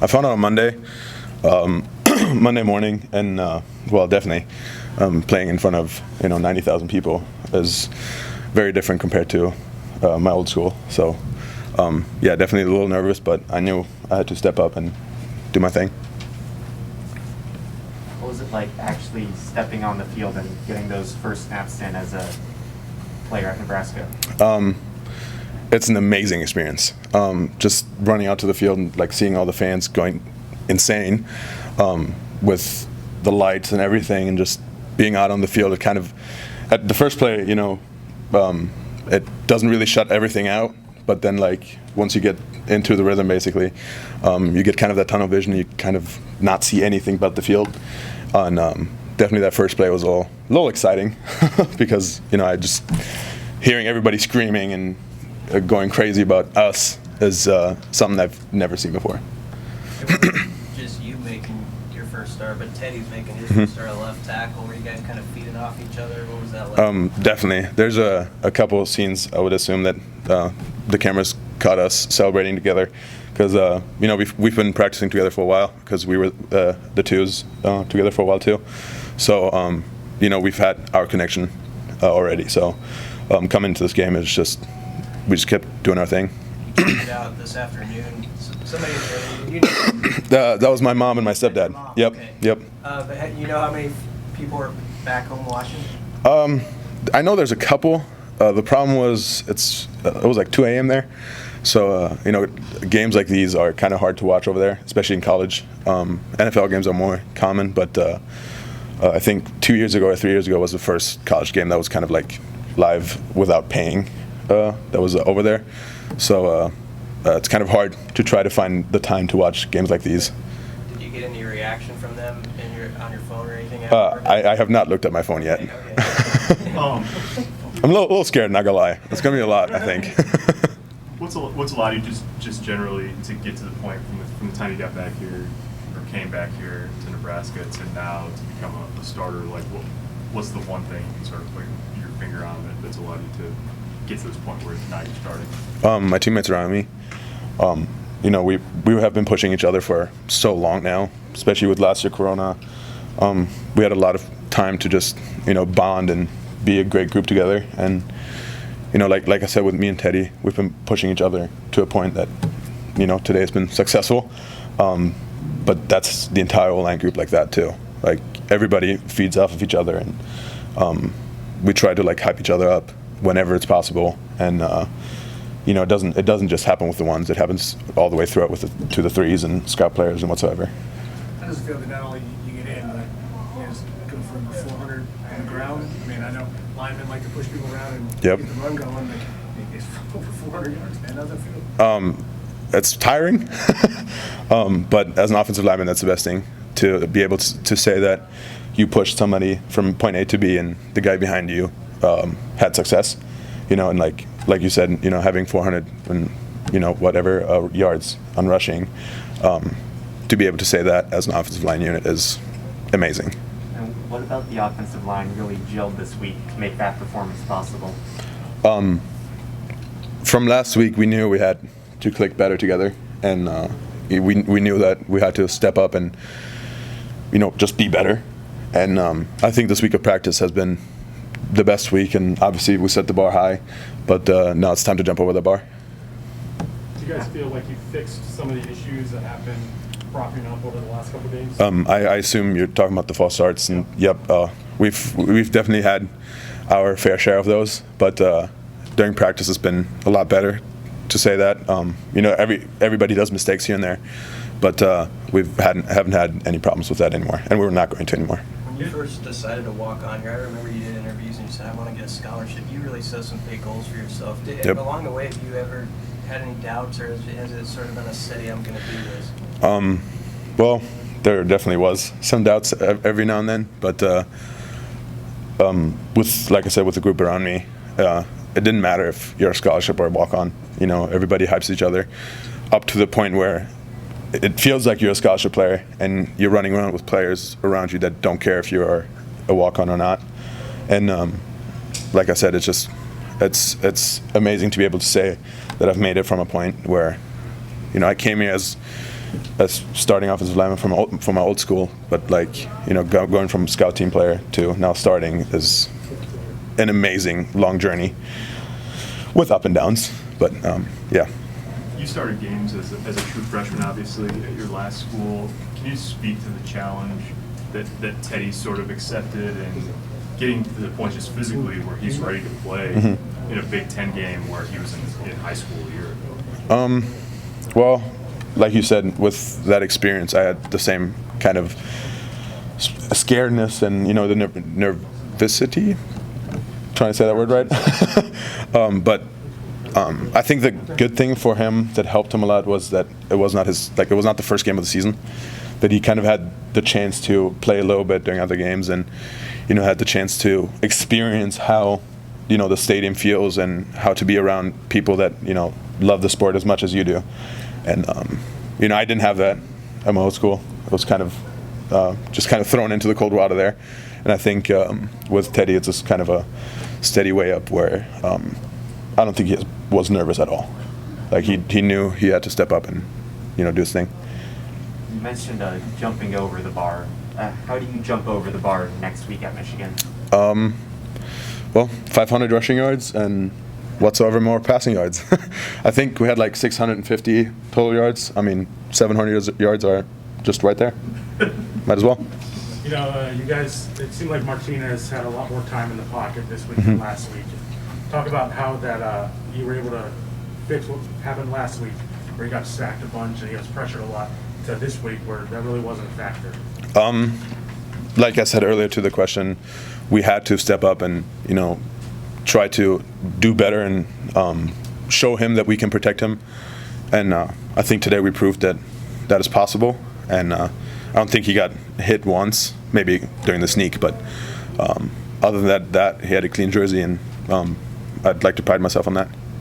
I found out on Monday, Monday morning, and definitely playing in front of 90,000 people is very different compared to my old school. So definitely a little nervous, but I knew I had to step up and do my thing. What was it like actually stepping on the field and getting those first snaps in as a player at Nebraska? It's an amazing experience. Just running out to the field and seeing all the fans going insane with the lights and everything, and just being out on the field. It kind of, at the first play, it doesn't really shut everything out. But then, once you get into the rhythm, basically, you get kind of that tunnel vision. You kind of not see anything but the field. And definitely that first play was a little exciting because I just hearing everybody screaming and going crazy about us is something I've never seen before. It wasn't just you making your first start, but Teddy's making his first start at left tackle. Were you guys kind of feeding off each other? What was that like? Definitely. There's a couple of scenes I would assume that the cameras caught us celebrating together because we've been practicing together for a while because we were the twos together for a while too. So we've had our connection already. So coming into this game is just. We just kept doing our thing. You tweeted out this afternoon. Somebody, that was my mom and my stepdad. Mom, Yep. okay. Yep. But you know how many people are back home watching? I know there's a couple. The problem was it was 2 a.m. there, so games like these are kind of hard to watch over there, especially in college. NFL games are more common, but I think 2 years ago or 3 years ago was the first college game that was kind of live without paying. That was over there, so it's kind of hard to try to find the time to watch games like these. Did you get any reaction from them on your phone or anything? I have not looked at my phone yet. Okay. I'm a little scared, not gonna lie. It's gonna be a lot, I think. What's allowed you just generally to get to the point from the time you got back here or came back here to Nebraska to now to become a starter? What's the one thing you can sort of put your finger on that's allowed you to get to this point where now you're starting? My teammates around me. We have been pushing each other for so long now, especially with last year Corona. We had a lot of time to just bond and be a great group together. And like I said with me and Teddy, we've been pushing each other to a point that today has been successful. But that's the entire O-line group like that too. Everybody feeds off of each other, and we try to hype each other up whenever it's possible, and it doesn't just happen with the ones. It happens all the way throughout with the 2 to 3s and scout players and whatsoever. How does it feel that not only you get in, but you guys go from 400 on the ground? I mean, I know linemen like to push people around and Yep. get the run going. It's over 400 yards, man. How's that feel? It's tiring, but as an offensive lineman, that's the best thing, to be able to say that you pushed somebody from point A to B and the guy behind you had success, and like you said, having 400 and whatever yards on rushing, to be able to say that as an offensive line unit is amazing. And what about the offensive line really gelled this week to make that performance possible? From last week, we knew we had to click better together, and we knew that we had to step up and just be better. And I think this week of practice has been the best week, and obviously we set the bar high, but now it's time to jump over the bar. Do you guys feel like you fixed some of the issues that have been propping up over the last couple of games? I assume you're talking about the false starts, and yep, we've definitely had our fair share of those, but during practice it's been a lot better to say that. Everybody does mistakes here and there, but haven't had any problems with that anymore, and we're not going to anymore. When you first decided to walk on here, I remember you did interviews and you said, I want to get a scholarship. You really set some big goals for yourself. Yep. Along the way, have you ever had any doubts, or has it sort of been a steady, I'm going to do this? Well, there definitely was some doubts every now and then, but with, like I said, with the group around me, it didn't matter if you're a scholarship or a walk-on. Everybody hypes each other up to the point where it feels like you're a scholarship player and you're running around with players around you that don't care if you're a walk-on or not. And like I said, it's amazing to be able to say that I've made it from a point where, I came here as as starting off as a lineman from my old school, but like, you know, going from scout team player to now starting is an amazing long journey with up and downs. But yeah. You started games as a true freshman, obviously, at your last school. Can you speak to the challenge that Teddy sort of accepted and getting to the point just physically where he's ready to play in a Big Ten game where he was in high school a year ago? Well, like you said, with that experience, I had the same kind of scaredness and, you know, the nervosity. Trying to say that word right? But I think the good thing for him that helped him a lot was that it was not the first game of the season, that he kind of had the chance to play a little bit during other games and, you know, had the chance to experience how, you know, the stadium feels and how to be around people that, you know, love the sport as much as you do. And, you know, I didn't have that at my old school. I was kind of just kind of thrown into the cold water there. And I think with Teddy, it's just kind of a steady way up where I don't think he was nervous at all. Like he knew he had to step up and, you know, do his thing. You mentioned jumping over the bar. How do you jump over the bar next week at Michigan? Well, 500 rushing yards and whatsoever more passing yards. I think we had like 650 total yards. I mean, 700 yards are just right there. Might as well. You know, you guys, it seemed like Martinez had a lot more time in the pocket this week than last week. Talk about how that you were able to fix what happened last week, where he got sacked a bunch and he was pressured a lot, to this week where that really wasn't a factor. Like I said earlier to the question, we had to step up and, you know, try to do better and show him that we can protect him. And I think today we proved that that is possible. And I don't think he got hit once, maybe during the sneak, but other than that, he had a clean jersey, and I'd like to pride myself on that.